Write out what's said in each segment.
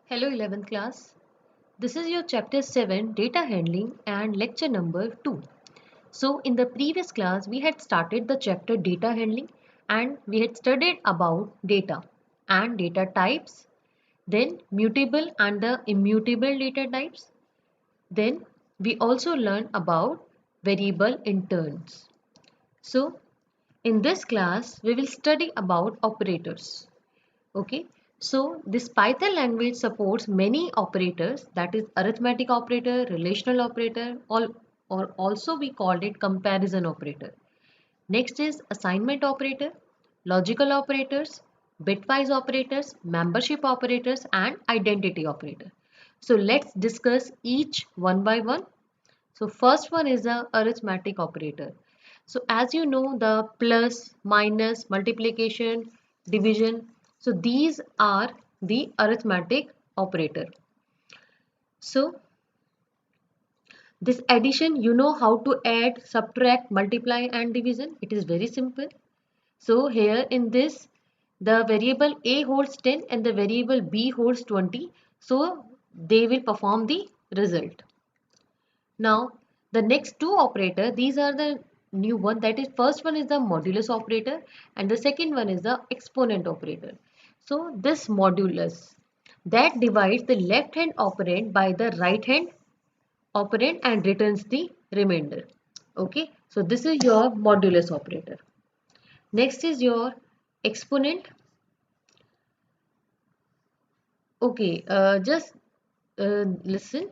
Hello 11th class. This is your chapter 7 data handling and lecture number 2. So in the previous class we had started the chapter data handling and we had studied about data and data types, then mutable and the immutable data types. Then we also learned about variable interns. So in this class we will study about operators. Okay, so this Python language supports many operators, that is arithmetic operator, relational operator, or also we called it comparison operator. Next is assignment operator, logical operators, bitwise operators, membership operators and identity operator. So let's discuss each one by one. So first one is the arithmetic operator. So as you know, the plus, minus, multiplication, division, so these are the arithmetic operator. So this addition, you know how to add, subtract, multiply and division. It is very simple. So here in this, the variable a holds 10 and the variable b holds 20. So they will perform the result. Now, the next two operator, these are the new one. That is, first one is the modulus operator and the second one is the exponent operator. So this modulus that divides the left hand operand by the right hand operand and returns the remainder. Okay, so this is your modulus operator. Next is your exponent. Okay, just listen.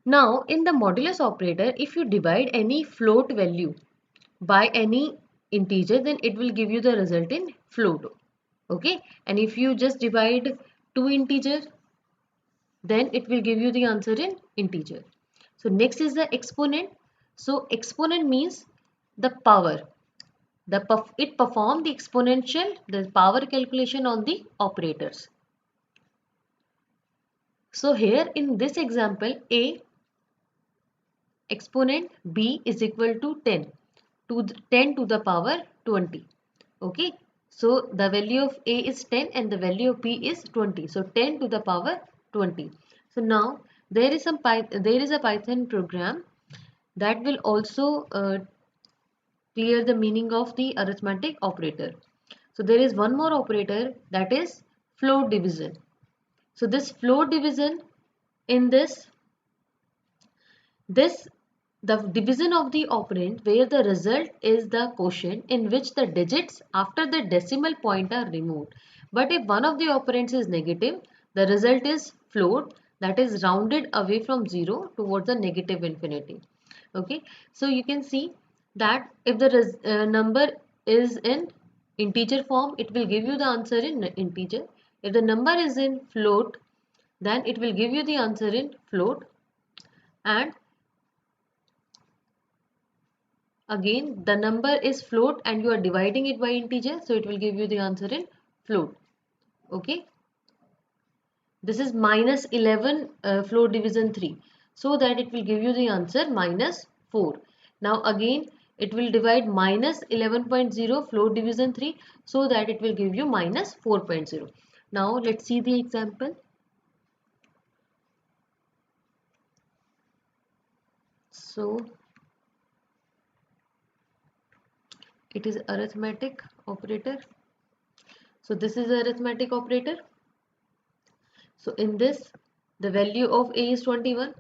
Now, in the modulus operator, if you divide any float value by any integer, then it will give you the result in float. Okay, and if you just divide two integers, then it will give you the answer in integer. So next is the exponent. So exponent means the power. It perform the exponential, the power calculation on the operators. So here in this example, a exponent b is equal to 10 to 10 to the power 20. Okay, so the value of a is 10 and the value of b is 20, so 10 to the power 20. So now there is a Python program that will also clear the meaning of the arithmetic operator. So there is one more operator, that is float division. So this float division, in this the division of the operand where the result is the quotient in which the digits after the decimal point are removed. But if one of the operands is negative, the result is float, that is rounded away from 0 towards the negative infinity. Okay, so you can see that if the number is in integer form, it will give you the answer in integer. If the number is in float, then it will give you the answer in float. And again, the number is float and you are dividing it by integer, so it will give you the answer in float. Okay, this is minus 11 float division 3, so that it will give you the answer minus 4. Now again, it will divide minus 11.0 float division 3, so that it will give you minus 4.0. Now let's see the example. So it is arithmetic operator. So this is arithmetic operator. So in this, the value of a is 21,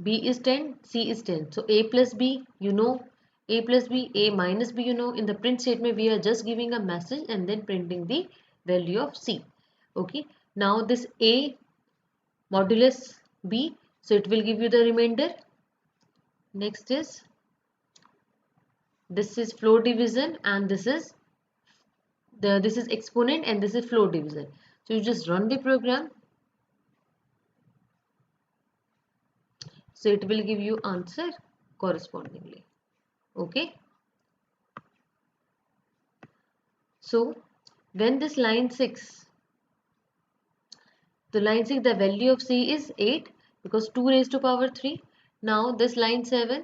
b is 10, c is 10. So a plus b, you know, a plus b, a minus b, you know. In the print statement, we are just giving a message and then printing the value of c. Okay. Now this a modulus b, so it will give you the remainder. Next is, this is float division and this is exponent and this is float division. So you just run the program. So it will give you answer correspondingly. Okay. So when this line 6, the line 6, the value of c is 8 because 2 raised to power 3. Now this line 7,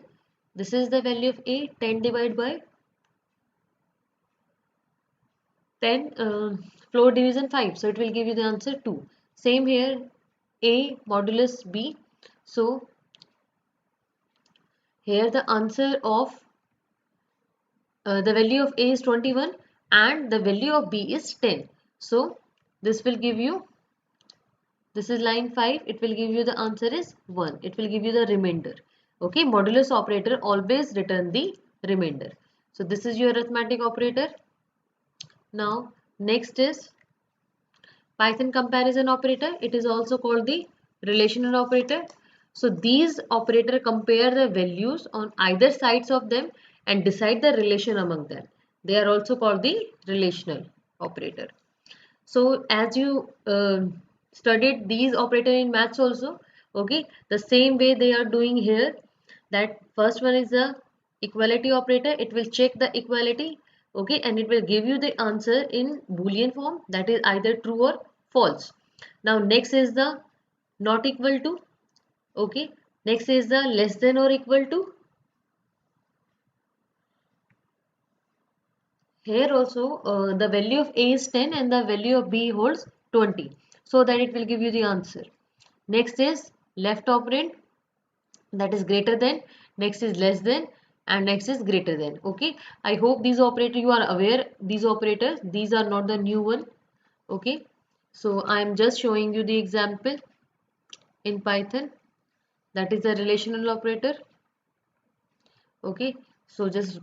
this is the value of a, 10 divided by 10 float division 5. So it will give you the answer 2. Same here, A modulus B. So here the answer of the value of A is 21 and the value of B is 10. So this will give you, this is line 5, it will give you the answer is 1. It will give you the remainder. Okay, modulus operator always return the remainder. So this is your arithmetic operator. Now next is Python comparison operator. It is also called the relational operator. So these operator compare the values on either sides of them and decide the relation among them. They are also called the relational operator. So as you studied these operator in maths also, okay, the same way they are doing here. That first one is the equality operator. It will check the equality, okay, and it will give you the answer in Boolean form, that is either true or false. Now next is the not equal to, okay, next is the less than or equal to. Here also the value of A is 10 and the value of B holds 20, so that it will give you the answer. Next is left operand, that is greater than, next is less than, and next is greater than. Okay, I hope these operators you are aware, these operators, these are not the new one. Okay, so I am just showing you the example in Python, that is the relational operator. Okay, so just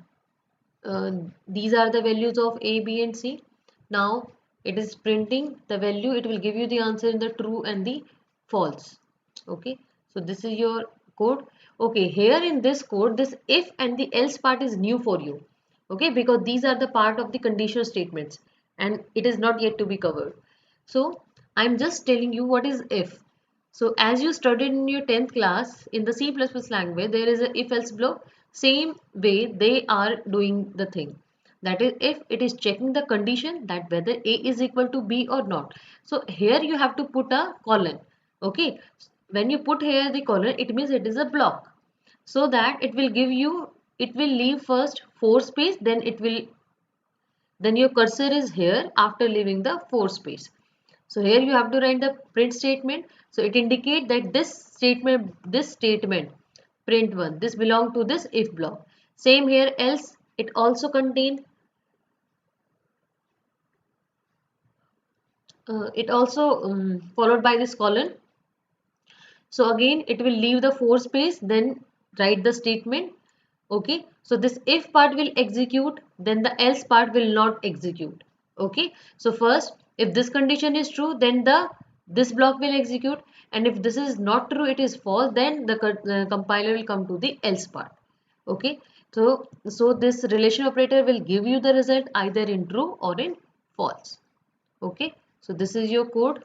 these are the values of A, B and C. Now it is printing the value, it will give you the answer in the true and the false. Okay, so this is your code. Okay, here in this code, this if and the else part is new for you. Okay, because these are the part of the conditional statements and it is not yet to be covered. So I'm just telling you what is if. So as you studied in your 10th class in the C++ language, there is a if else block. Same way they are doing the thing. That is if it is checking the condition that whether A is equal to B or not. So here you have to put a colon. Okay. When you put here the colon, it means it is a block. So that it will give you, it will leave first 4 space, then your cursor is here after leaving the 4 space. So here you have to write the print statement. So it indicates that this statement, print 1, this belong to this if block. Same here else, it also contain, it also followed by this colon. So again it will leave the 4 space, then write the statement. Okay, so this if part will execute, then the else part will not execute. Okay, so first if this condition is true, then this block will execute, and if this is not true, it is false, then the compiler will come to the else part. Okay, so this relation operator will give you the result either in true or in false. Okay, so this is your code.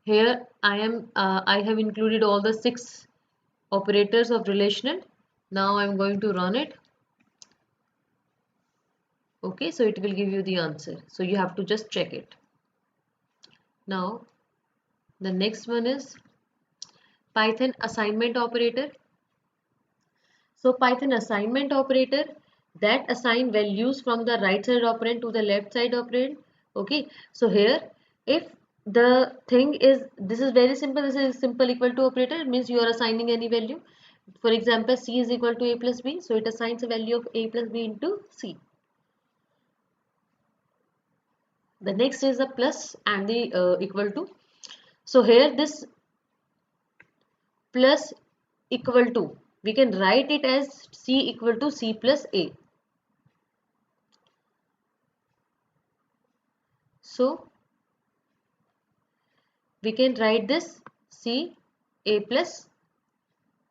Here I have included all the 6 operators of relational. Now I'm going to run it. Okay, so it will give you the answer. So you have to just check it. Now the next one is Python assignment operator. So Python assignment operator, that assign values from the right side operand to the left side operand. Okay, so here if the thing is, this is very simple, this is simple equal to operator, it means you are assigning any value. For example, C is equal to A plus B, so it assigns a value of A plus B into C. The next is the plus and the equal to. So here this plus equal to, we can write it as C equal to C plus A. So we can write this C A plus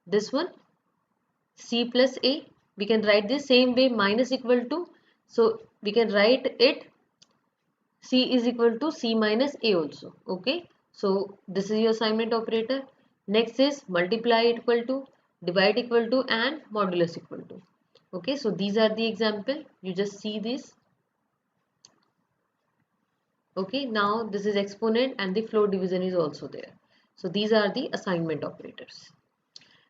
this one C plus A. We can write this same way minus equal to. So we can write it C is equal to C minus A also. Okay. So this is your assignment operator. Next is multiply equal to, divide equal to, and modulus equal to. Okay. So these are the example. You just see this. Okay. Now this is exponent and the floor division is also there. So these are the assignment operators.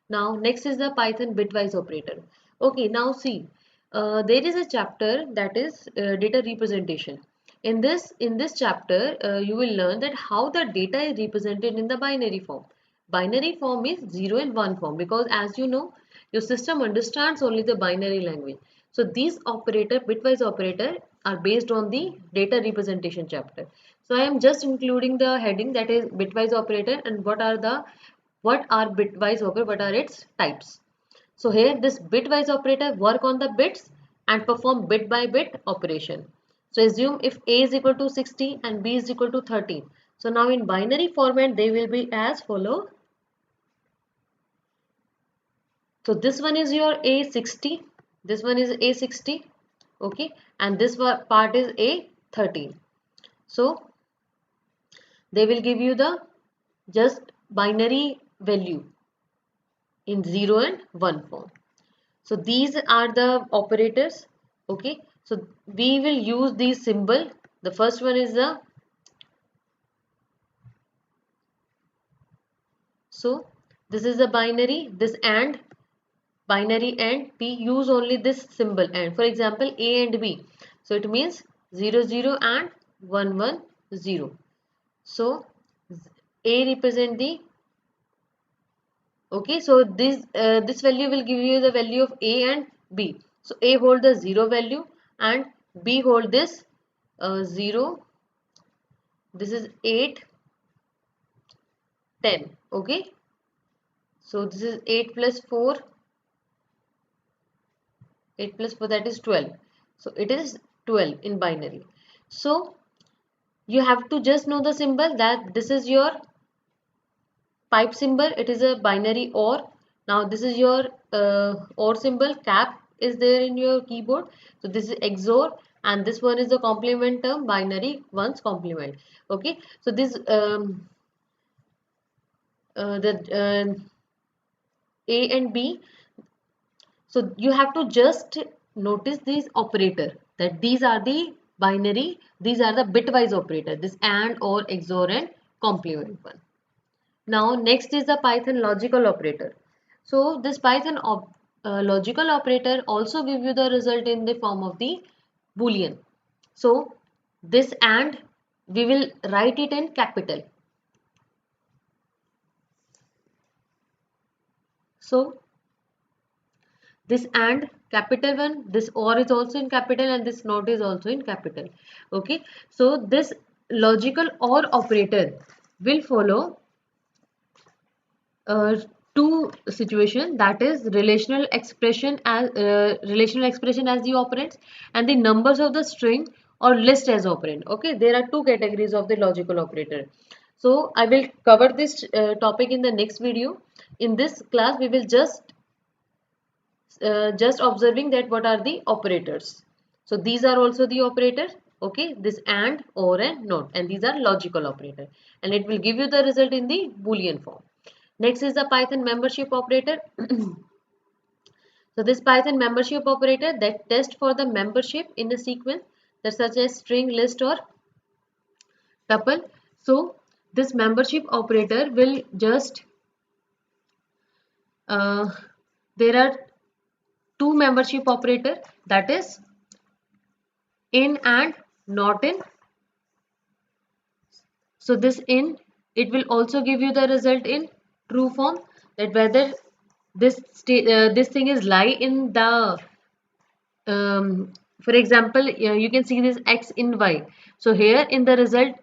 Now next is the Python bitwise operator. Okay. Now see, there is a chapter that is data representation. in this chapter you will learn that how the data is represented in the binary form. Binary form is 0 and 1 form, because as you know, your system understands only the binary language. So these operator, bitwise operator, are based on the data representation chapter. So I am just including the heading, that is bitwise operator, and what are bitwise operator, what are its types. So here this bitwise operator work on the bits and perform bit by bit operation. So assume if A is equal to 60 and B is equal to 13. So now in binary format they will be as follow. So this one is your A60, this one is A60, okay, and this part is A13. So they will give you the just binary value in 0 and 1 form. So these are the operators, okay. So we will use these symbol. The first one is the, so this is the binary, this and, binary and, we use only this symbol and. For example, A and B, so it means 0 0 and 1 1 0. So A represent the, okay, so this value will give you the value of A and B. So A hold the 0 value and B hold this 0. This is 8 10, okay. So this is 8 plus 4, 8 plus 4, that is 12. So it is 12 in binary. So you have to just know the symbol, that this is your pipe symbol, it is a binary OR. Now this is your OR symbol, cap is there in your keyboard. So this is XOR, and this one is the complement term, binary ones complement, okay. So this A and B. So you have to just notice these operator, that these are the binary, these are the bitwise operator, this AND, OR, XOR and complement one. Now next is the Python logical operator. So this Python logical operator also give you the result in the form of the Boolean. So this AND, we will write it in capital. So this AND capital one, this OR is also in capital, and this NOT is also in capital, okay. So this logical OR operator will follow uh, two situation, that is relational expression as the operands, and the numbers of the string or list as operand, okay. There are two categories of the logical operator. So I will cover this topic in the next video. In this class we will just observing that what are the operators. So these are also the operators, okay, this AND, OR and NOT, and these are logical operator, and it will give you the result in the Boolean form. Next is the Python membership operator. So this Python membership operator that test for the membership in a sequence, that such as string, list or tuple. So this membership operator will just there are two membership operator, that is in and not in. So this in, it will also give you the result in true form, that whether this thing is lie in the for example, you can see this x in y. So here in the result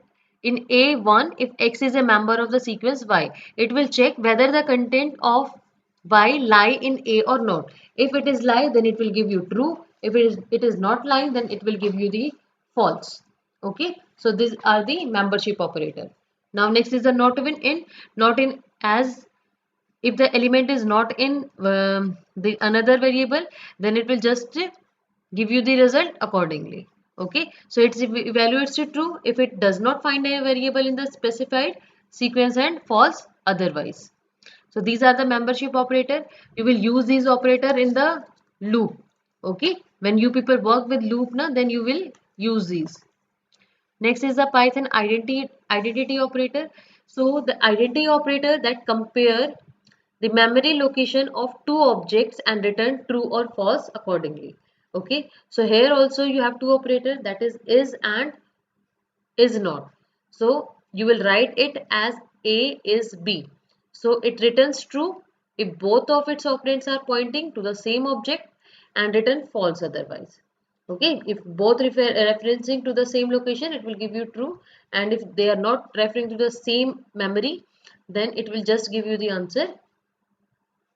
in A1, if x is a member of the sequence y, it will check whether the content of y lie in A or not. If it is lie, then it will give you true. If it is not lie, then it will give you the false. Okay. So these are the membership operator. Now next is the not even in. Not in, as if the element is not in the another variable, then it will just give you the result accordingly, okay. So it evaluates to true if it does not find a variable in the specified sequence, and false otherwise. So these are the membership operator. You will use these operator in the loop, okay. When you people work with loop na, then you will use these. Next is the Python identity operator. So the identity operator that compare the memory location of two objects and return true or false accordingly, okay. So here also you have two operators, that is and is not. So you will write it as A is B. So it returns true if both of its operands are pointing to the same object and return false otherwise. Okay, if both referencing to the same location, it will give you true, and if they are not referring to the same memory, then it will just give you the answer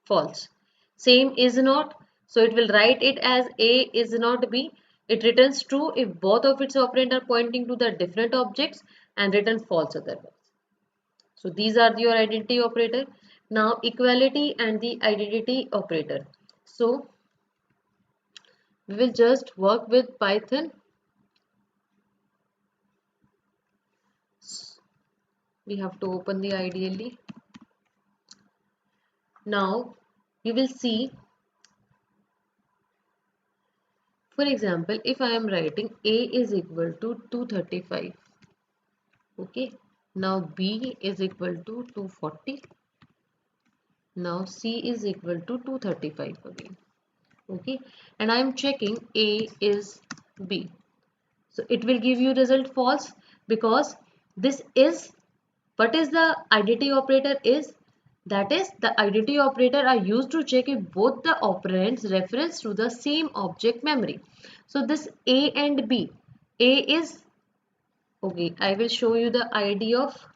false. Same is not, so it will write it as A is not B. It returns true if both of its operand are pointing to the different objects and return false otherwise. So these are your identity operator. Now equality and the identity operator. So we will just work with Python. We have to open the IDLE. Now you will see, for example, if I am writing A is equal to 235. Okay, now B is equal to 240. Now C is equal to 235 again. Okay, and I am checking A is B. So it will give you result false because this is, what is the identity operator is? That is, the identity operator are used to check if both the operands reference to the same object memory. So this A and B, A is, okay, I will show you the ID of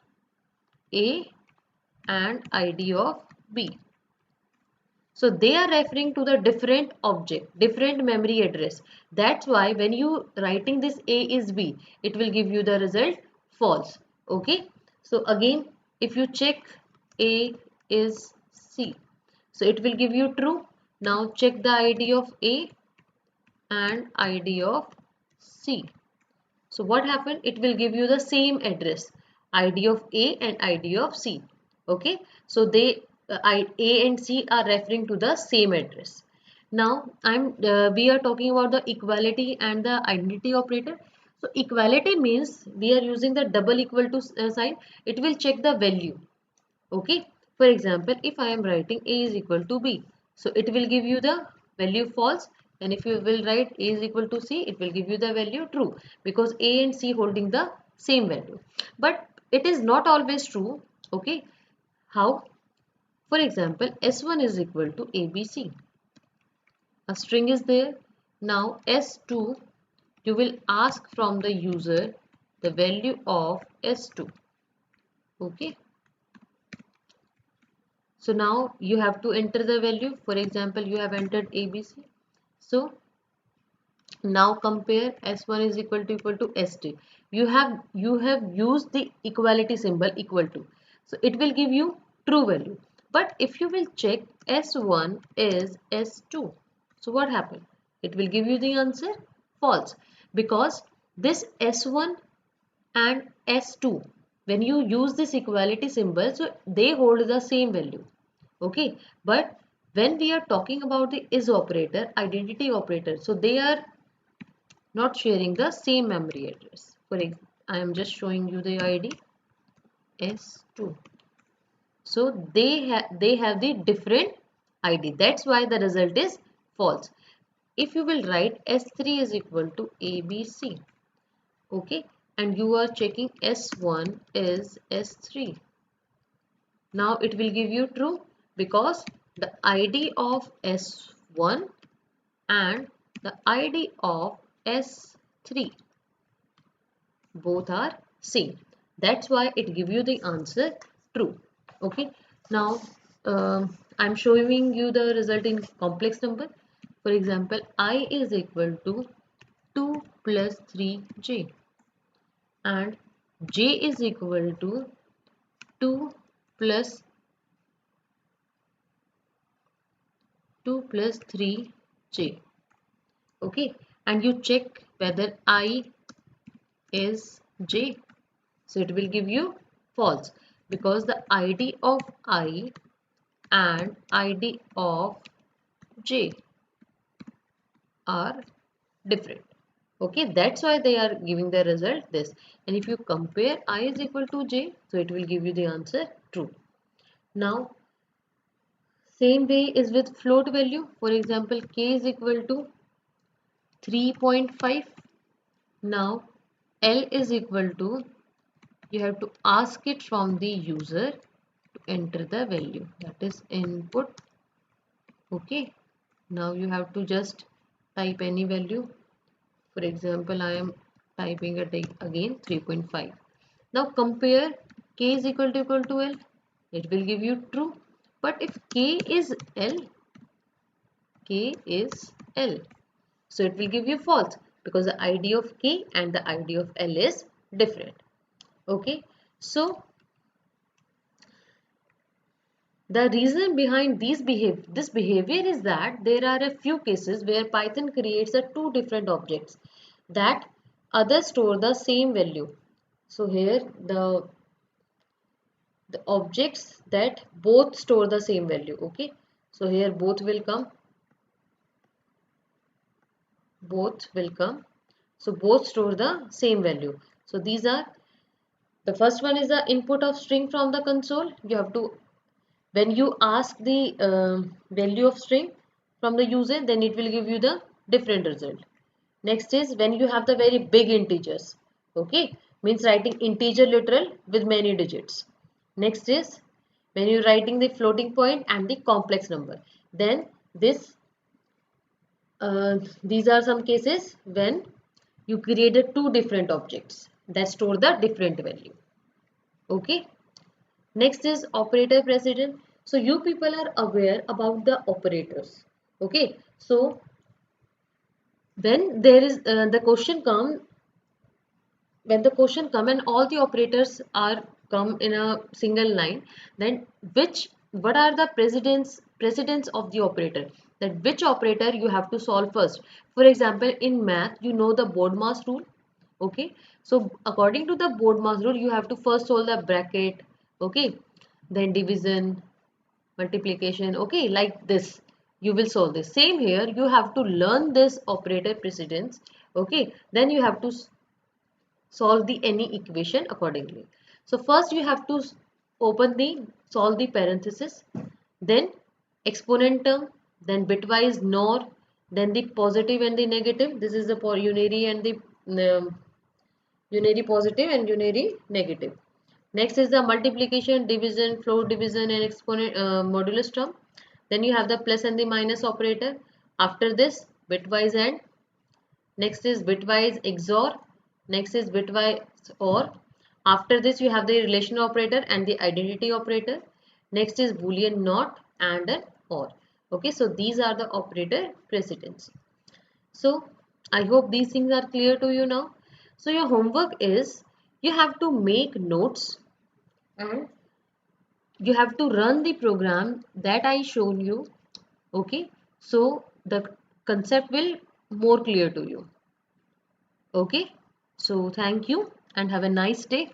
A and ID of B. So they are referring to the different object, different memory address. That's why when you writing this A is B, it will give you the result false. Okay. So again, if you check A is C, so it will give you true. Now check the ID of A and ID of C. So what happened? It will give you the same address, ID of A and ID of C. Okay, so they A and C are referring to the same address. Now we are talking about the equality and the identity operator. So equality means we are using the double equal to sign. It will check the value. Okay, for example, if I am writing A is equal to B, so it will give you the value false, and if you will write A is equal to C, it will give you the value true because A and C holding the same value. But it is not always true. Okay, how? For example, S1 is equal to ABC. A string is there. Now S2, you will ask from the user the value of S2. Okay. So now you have to enter the value. For example, you have entered ABC. So now compare S1 is equal to S2. You have used the equality symbol equal to. So it will give you true value. But if you will check S1 is S2. So what happened? It will give you the answer false because this S1 and S2, when you use this equality symbol, so they hold the same value. Okay, but when we are talking about the is operator, identity operator, so they are not sharing the same memory address. For example, I am just showing you the ID S2. So they have the different ID. That's why the result is false. If you will write S3 is equal to ABC, okay, and you are checking S1 is S3. Now it will give you true because the ID of S1 and the ID of S3 both are same. That's why it give you the answer true. Okay. Now I'm showing you the result in complex number. For example, I is equal to 2 plus 3j and j is equal to 2 plus 3j. Okay, and you check whether I is j, so it will give you false because the ID of I and ID of j are different. Okay, that's why they are giving the result this. And if you compare I is equal to j, so it will give you the answer true. Now same way is with float value. For example, k is equal to 3.5. Now L is equal to, you have to ask it from the user to enter the value, that is input. Okay, now you have to just type any value. For example, I am typing it again 3.5. Now compare k is equal to L. It will give you true. But if k is L, so it will give you false because the ID of k and the ID of L is different. Okay, so the reason behind this behavior is that there are a few cases where Python creates two different objects that others store the same value. So here the objects that both store the same value. Okay, so here both will come, so both store the same value. So these are, the first one is the input of string from the console. You have to, when you ask the value of string from the user, then it will give you the different result. Next is when you have the very big integers. Okay, means writing integer literal with many digits. Next is when you're writing the floating point and the complex number. Then these are some cases when you created two different objects that store the different value. Okay, next is operator precedence. So you people are aware about the operators. Okay, so when there is when the question come and all the operators are come in a single line, then what are the precedence of the operator, that which operator you have to solve first. For example, in math you know the BODMAS rule. Okay, so according to the BODMAS rule you have to first solve the bracket. Okay, then division, multiplication. Okay, like this you will solve this. Same here, you have to learn this operator precedence. Okay, then you have to solve the any equation accordingly. So first you have to solve the parenthesis, then exponent term, then bitwise NOR, then the positive and the negative. This is the unary and the unary positive and unary negative. Next is the multiplication, division, floor division and exponent modulus term. Then you have the plus and the minus operator. After this bitwise AND. Next is bitwise XOR. Next is bitwise OR. After this you have the relation operator and the identity operator. Next is boolean NOT and an OR. Okay, so these are the operator precedence. So I hope these things are clear to you now. So your homework is, you have to make notes and you have to run the program that I shown you. Okay, so the concept will more clear to you. Okay, so thank you and have a nice day.